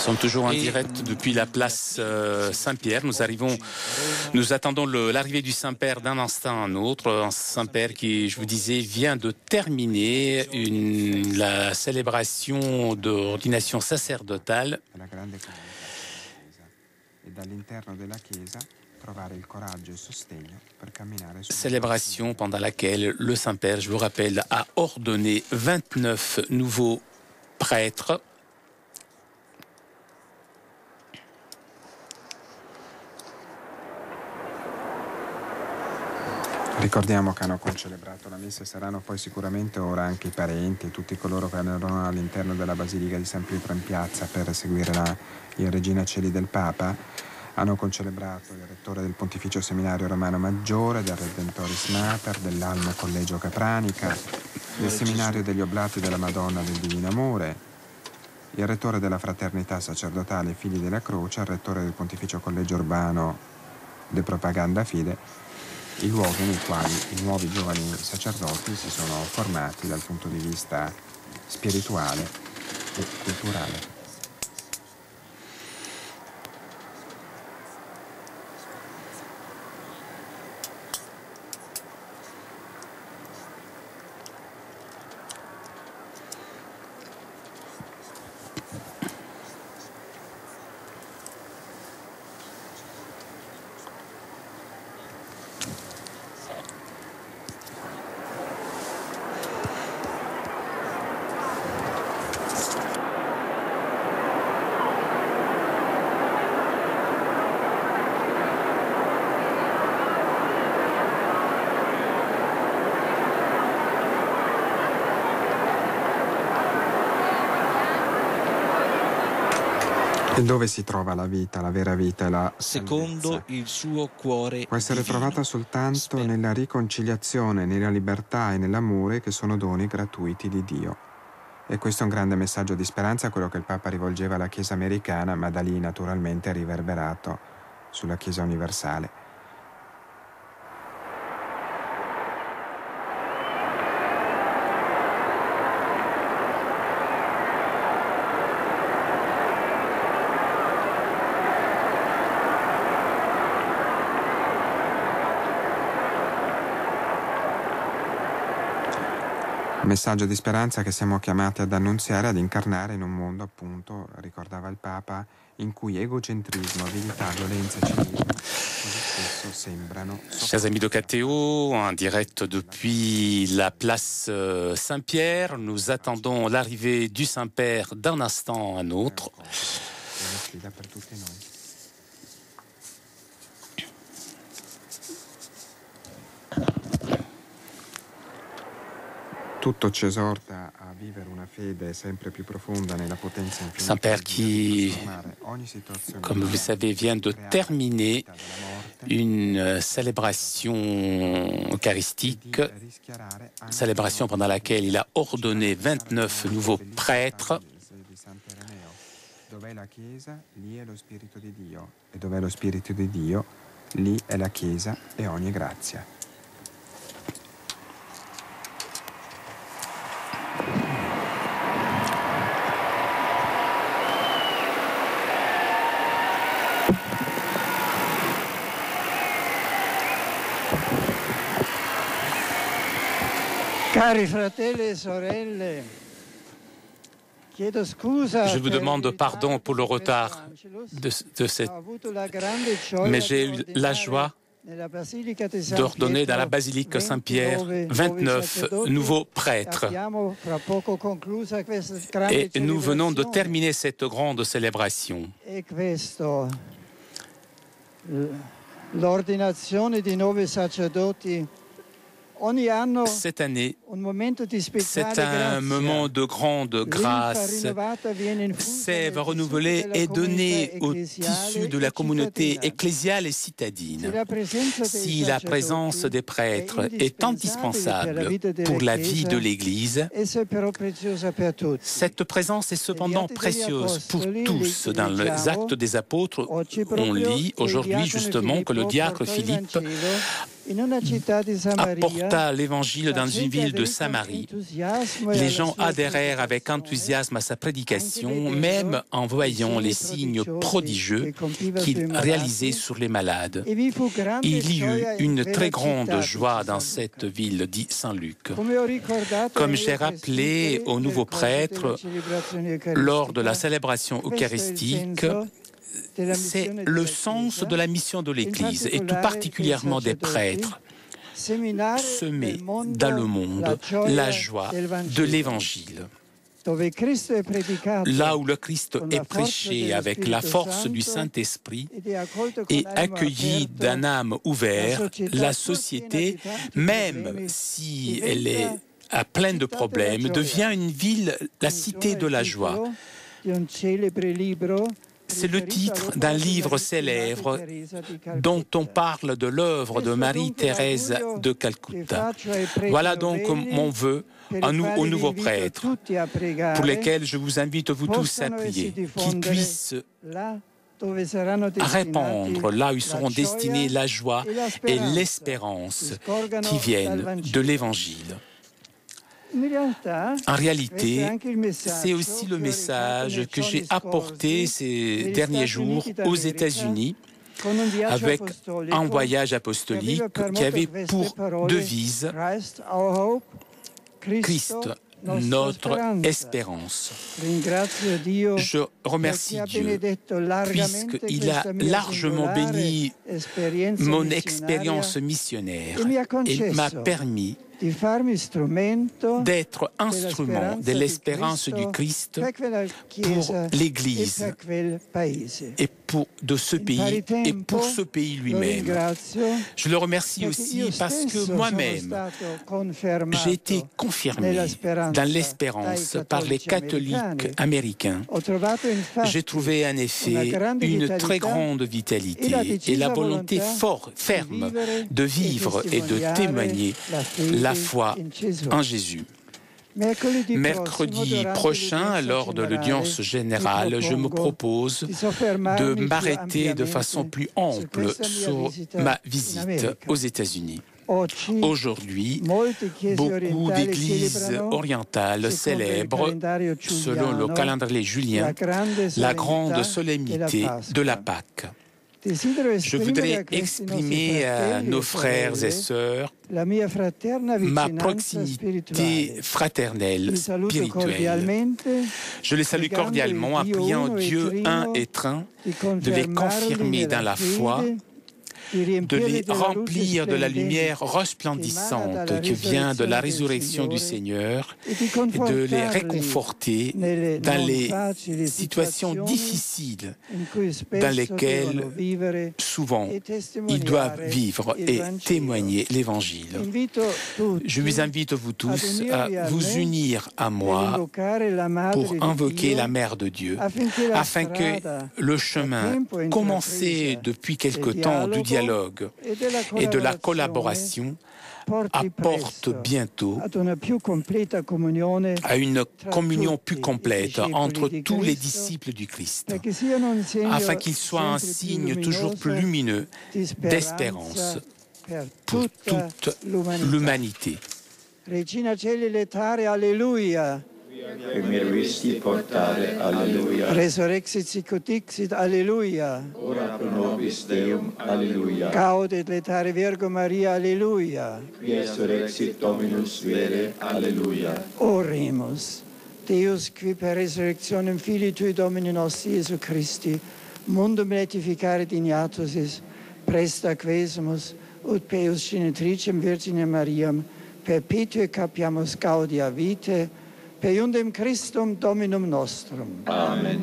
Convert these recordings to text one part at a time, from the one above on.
Nous sommes toujours en direct depuis la place Saint-Pierre. Nous attendons l'arrivée du Saint-Père d'un instant à un autre. Un Saint-Père qui, je vous disais, vient de terminer la célébration d'ordination sacerdotale. Célébration pendant laquelle le Saint-Père, je vous rappelle, a ordonné 29 nouveaux prêtres. Ricordiamo che hanno concelebrato la messa e saranno poi sicuramente ora anche i parenti e tutti coloro che andranno all'interno della Basilica di San Pietro in piazza per seguire il Regina Coeli del Papa. Hanno concelebrato il rettore del Pontificio Seminario Romano Maggiore, del Redentoris Mater, dell'Almo Collegio Capranica, del Seminario degli Oblati della Madonna del Divino Amore, il rettore della Fraternità Sacerdotale Figli della Croce, il rettore del Pontificio Collegio Urbano de Propaganda Fide, i luoghi nei quali i nuovi giovani sacerdoti si sono formati dal punto di vista spirituale e culturale. E dove si trova la vita, la vera vita e la secondo il suo cuore può essere divino. trovata soltanto nella riconciliazione, nella libertà e nell'amore che sono doni gratuiti di Dio. E questo è un grande messaggio di speranza, quello che il Papa rivolgeva alla Chiesa americana, ma da lì naturalmente è riverberato sulla Chiesa universale. Messaggio di speranza che siamo chiamati ad annunziare, ad incarnare in un mondo, appunto, ricordava il Papa, in cui egocentrismo, avidità, violenza e cinismo così spesso sembrano... Chers amis de KTO, en direct depuis la place Saint-Pierre, nous attendons l'arrivée du Saint-Père d'un instant à un autre. È una sfida per tutti noi. Tutto ci esorta a vivere una fede sempre più profonda nella potenza infinita. Saint-Père qui, comme vous le savez, vient de terminer une célébration eucharistique, célébration pendant laquelle il a ordonné 29 nouveaux prêtres. Dov'è la Chiesa, lì è lo Spirito di Dio. E dov'è lo Spirito di Dio, lì è la Chiesa e ogni grazia. Cari fratelli e sorelle, chiedo scusa. Je vous demande pardon pour le retard de cette... Mais j'ai eu la joie d'ordonner dans la basilique Saint-Pierre 29 nouveaux prêtres. Et nous venons de terminer cette grande célébration. L'ordinazione di nuovi sacerdoti. Cette année, c'est un moment de grande grâce. Sève renouvelée est donnée au tissu de la communauté ecclésiale et citadine. Si la présence des prêtres est indispensable pour la vie de l'Église, cette présence est cependant précieuse pour tous. Dans les Actes des Apôtres, on lit aujourd'hui justement que le diacre Philippe apporta l'évangile dans une ville de Samarie. Les gens adhérèrent avec enthousiasme à sa prédication, même en voyant les signes prodigieux qu'il réalisait sur les malades. Il y eut une très grande joie dans cette ville, dit Saint Luc. Comme j'ai rappelé aux nouveaux prêtres lors de la célébration eucharistique, c'est le sens de la mission de l'Église, et tout particulièrement des prêtres, semer dans le monde la joie de l'Évangile. Là où le Christ est prêché avec la force du Saint-Esprit et accueilli d'un âme ouverte, la société, même si elle est pleine de problèmes, devient une ville, la cité de la joie. C'est le titre d'un livre célèbre dont on parle de l'œuvre de Marie-Thérèse de Calcutta. Voilà donc mon vœu à nous, aux nouveaux prêtres, pour lesquels je vous invite vous tous à prier, qu'ils puissent répandre là où ils seront destinés la joie et l'espérance qui viennent de l'Évangile. En réalité, c'est aussi le message que j'ai apporté ces derniers jours aux États-Unis avec un voyage apostolique qui avait pour devise Christ, notre espérance. Je remercie Dieu puisqu'il a largement béni mon expérience missionnaire et m'a permis d'être instrument de l'espérance du Christ pour l'Église et de ce pays et pour ce pays lui-même. Je le remercie aussi parce que moi-même, j'ai été confirmé dans l'espérance par les catholiques américains. J'ai trouvé en effet une très grande vitalité et la volonté ferme de vivre et de témoigner la foi en Jésus. Mercredi prochain, lors de l'audience générale, je me propose de m'arrêter de façon plus ample sur ma visite aux États-Unis. Aujourd'hui, beaucoup d'églises orientales célèbrent, selon le calendrier julien, la grande solennité de la Pâque. Je voudrais exprimer à nos frères et sœurs ma proximité fraternelle, spirituelle. Je les salue cordialement en priant Dieu un et un de les confirmer dans la foi, de les remplir de la lumière resplendissante qui vient de la résurrection du Seigneur et de les réconforter dans les situations difficiles dans lesquelles souvent ils doivent vivre et témoigner l'Évangile. Je vous invite vous tous à vous unir à moi pour invoquer la Mère de Dieu afin que le chemin commencé depuis quelque temps du dialogue et de la collaboration apporte bientôt à une communion plus complète entre tous les disciples du Christ, afin qu'ils soient un signe toujours plus lumineux d'espérance pour toute l'humanité. Regina Caeli letare, alleluia. E mi rivisti portare, alleluia. Resurrexit sicut dixit, alleluia. Ora pro nobis Deum, alleluia. Gaudet letare Virgo Maria, alleluia. Qui resurrexit Dominus vere, alleluia. Oremus. Deus, qui per resurrectionem Filii Tui Domini nostri Iesu Christi, mundum beatificare dignatus is, presta quesumus, ut Peus Genetricem Virgine Mariam, perpetue capiamus gaudia vitae, per iundem Christum Dominum nostrum. Amen.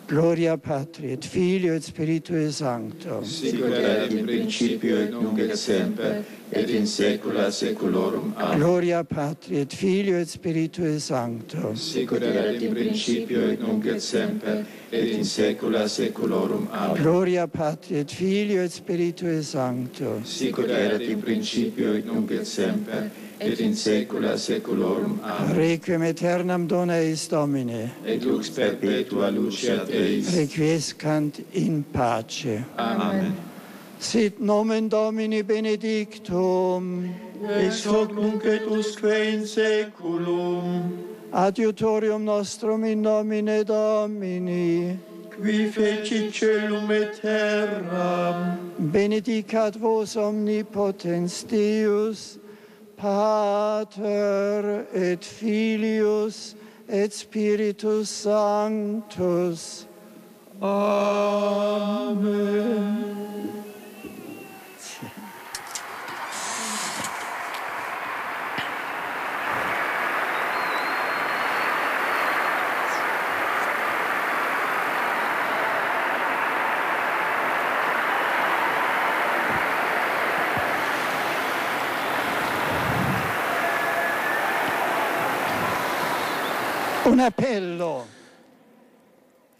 Gloria Patri et Filio et Spiritui Sancto. Sicut erat in principio et nunc et semper et in saecula saeculorum. Amen. Gloria Patri et Filio et Spiritui Sancto. Sicut erat in principio et nunc et semper et in saecula saeculorum. Amen. Gloria Patri et Filio et Spiritui Sancto. Sicut erat in principio et nunc et semper et in saecula saeculorum. Amen. Requiem aeternam dona eis Domine. Et lux perpetua luceat eis. Requiescant in pace. Amen. Sit nomen Domini benedictum, ex hoc nunc et usque in saeculum, adiutorium nostrum in nomine Domini, qui fecit caelum et terram, benedicat vos omnipotens Deus, Pater et Filius et Spiritus Sanctus. Amen. Un appello.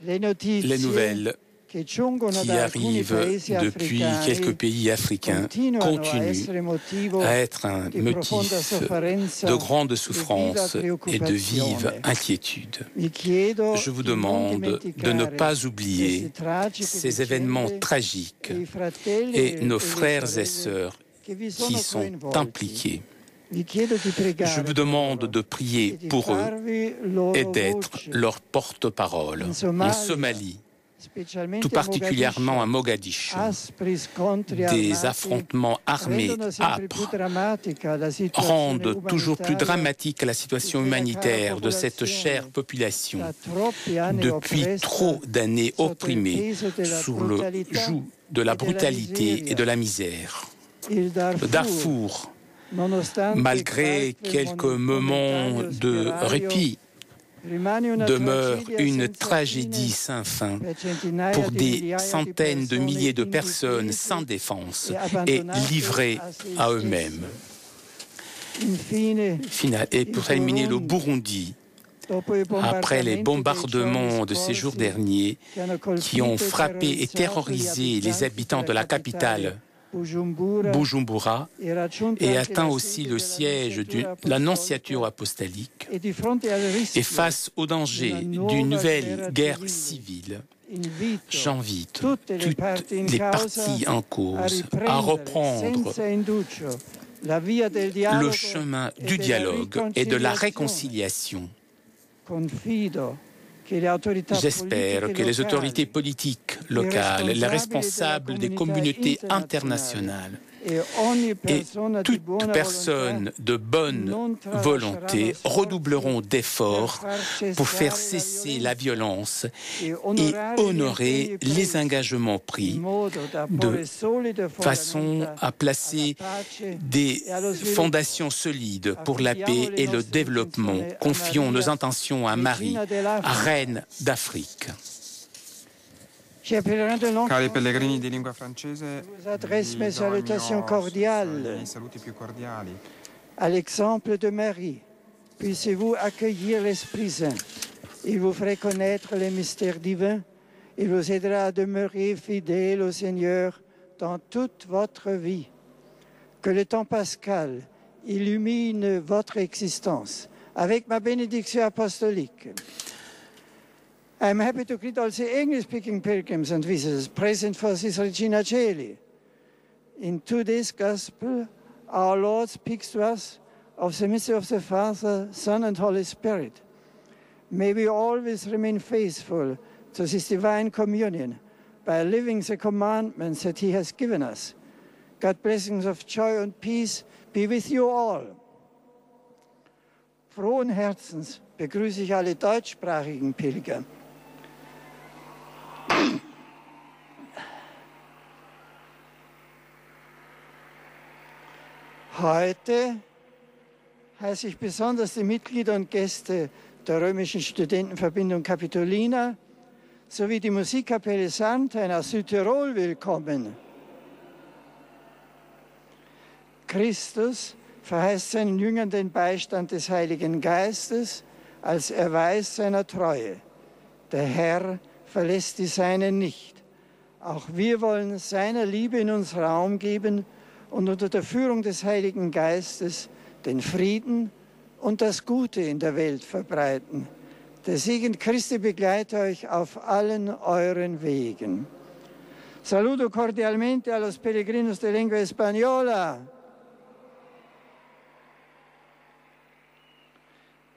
Les nouvelles qui arrivent depuis quelques pays africains continuent à être un motif de grande souffrance et de vive inquiétude. Je vous demande de ne pas oublier ces événements tragiques et nos frères et sœurs qui sont impliqués. Je vous demande de prier pour eux et d'être leur porte-parole. En Somalie, tout particulièrement à Mogadiscio, des affrontements armés âpres rendent toujours plus dramatique la situation humanitaire de cette chère population, depuis trop d'années opprimée sous le joug de la brutalité et de la misère. Le Darfour, malgré quelques moments de répit, demeure une tragédie sans fin pour des centaines de milliers de personnes sans défense et livrées à eux-mêmes. Et pour terminer, le Burundi, après les bombardements de ces jours derniers qui ont frappé et terrorisé les habitants de la capitale, Bujumbura, et atteint aussi le siège de l'Annonciature apostolique. Et face au danger d'une nouvelle guerre civile, j'invite toutes les parties en cause à reprendre le chemin du dialogue et de la réconciliation. J'espère que les autorités politiques locales, les responsables des communautés internationales et toute personne de bonne volonté redoubleront d'efforts pour faire cesser la violence et honorer les engagements pris de façon à placer des fondations solides pour la paix et le développement. Confions nos intentions à Marie, reine d'Afrique. Cari pellegrini di lingua francese, vous adresse mes salutations cordiales. À l'exemple de Marie, puissiez-vous accueillir l'Esprit Saint. Il vous ferait connaître les mystères divins. Il vous aidera à demeurer fidèle au Seigneur dans toute votre vie. Que le temps pascal illumine votre existence. Avec ma bénédiction apostolique. I'm happy to greet all the English-speaking pilgrims and visitors present for this Regina Coeli. In today's Gospel, our Lord speaks to us of the mystery of the Father, Son, and Holy Spirit. May we always remain faithful to this divine communion by living the commandments that He has given us. God's blessings of joy and peace be with you all. Frohen Herzens begrüße ich alle deutschsprachigen Pilger. Heute heiße ich besonders die Mitglieder und Gäste der römischen Studentenverbindung Capitolina sowie die Musikkapelle Sarnthein aus Südtirol willkommen. Christus verheißt seinen Jüngern den Beistand des Heiligen Geistes als Erweis seiner Treue. Der Herr verlässt die Seinen nicht. Auch wir wollen seiner Liebe in uns Raum geben und unter der Führung des Heiligen Geistes den Frieden und das Gute in der Welt verbreiten. Der Segen Christi begleite euch auf allen euren Wegen. Saluto cordialmente a los peregrinos de lengua española,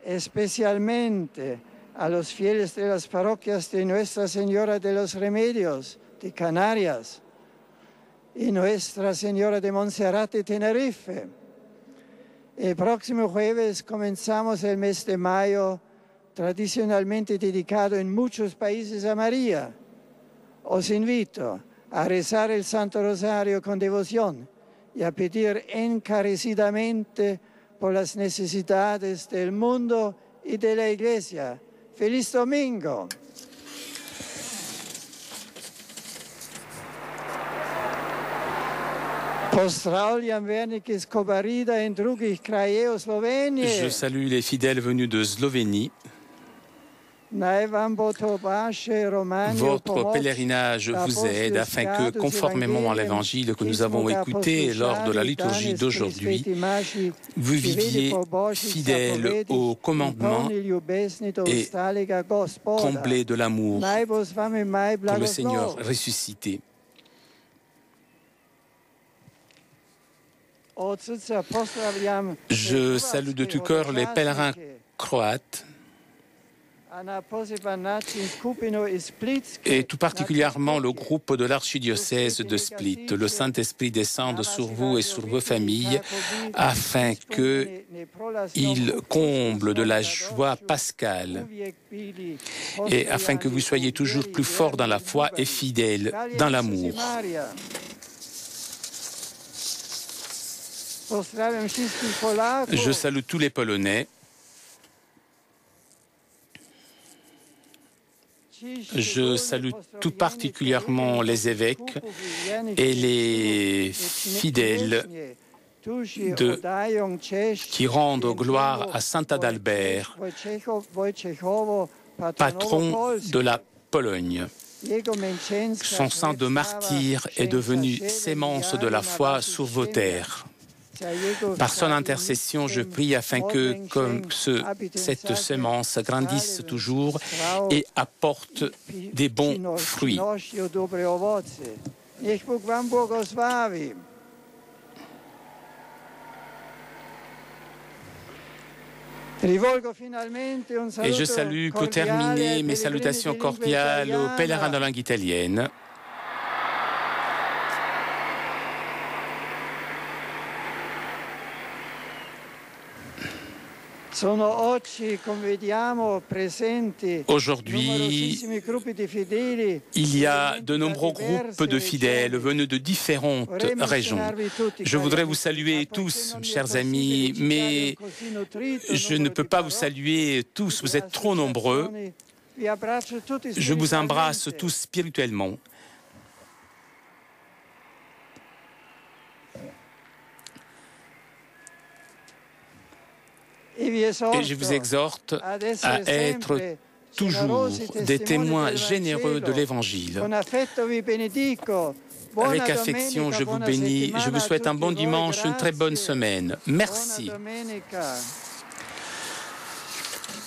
especialmente a los fieles de las parroquias de Nuestra Señora de los Remedios de Canarias y Nuestra Señora de Montserrat de Tenerife. El próximo jueves comenzamos el mes de mayo, tradicionalmente dedicado en muchos países a María. Os invito a rezar el Santo Rosario con devoción y a pedir encarecidamente por las necesidades del mundo y de la Iglesia. ¡Feliz domingo! Je salue les fidèles venus de Slovénie. Votre pèlerinage vous aide afin que, conformément à l'évangile que nous avons écouté lors de la liturgie d'aujourd'hui, vous viviez fidèle au commandement et comblé de l'amour pour le Seigneur ressuscité. Je salue de tout cœur les pèlerins croates et tout particulièrement le groupe de l'archidiocèse de Split. Le Saint-Esprit descende sur vous et sur vos familles afin qu'il comble de la joie pascale et afin que vous soyez toujours plus forts dans la foi et fidèles dans l'amour. Je salue tous les Polonais. Je salue tout particulièrement les évêques et les fidèles qui rendent gloire à Saint Adalbert, patron de la Pologne. Son sang de martyr est devenu sémence de la foi sur vos terres. Par son intercession, je prie afin que cette semence grandisse toujours et apporte des bons fruits. Et je salue, pour terminer, mes salutations cordiales aux pèlerins de langue italienne. Aujourd'hui, il y a de nombreux groupes de fidèles venus de différentes régions. Je voudrais vous saluer tous, chers amis, mais je ne peux pas vous saluer tous, vous êtes trop nombreux. Je vous embrasse tous spirituellement. Et je vous exhorte à être toujours des témoins généreux de l'Évangile. Avec affection, je vous bénis. Je vous souhaite un bon dimanche, une très bonne semaine. Merci.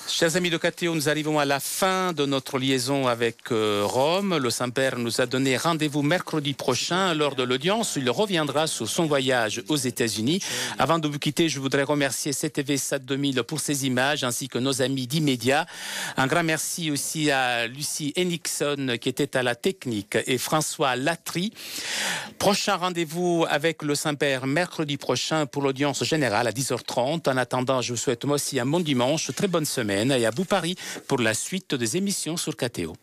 Chers amis de Catéo, nous arrivons à la fin de notre liaison avec Rome. Le Saint-Père nous a donné rendez-vous mercredi prochain lors de l'audience. Il reviendra sur son voyage aux États-Unis. Avant de vous quitter, je voudrais remercier CTV Sat 2000 pour ces images, ainsi que nos amis d'Immédiat. Un grand merci aussi à Lucie Henningsson qui était à la technique et François Latry. Prochain rendez-vous avec le Saint-Père mercredi prochain pour l'audience générale à 10h30. En attendant, je vous souhaite moi aussi un bon dimanche, très bonne semaine et à vous Paris pour la suite des émissions sur KTO.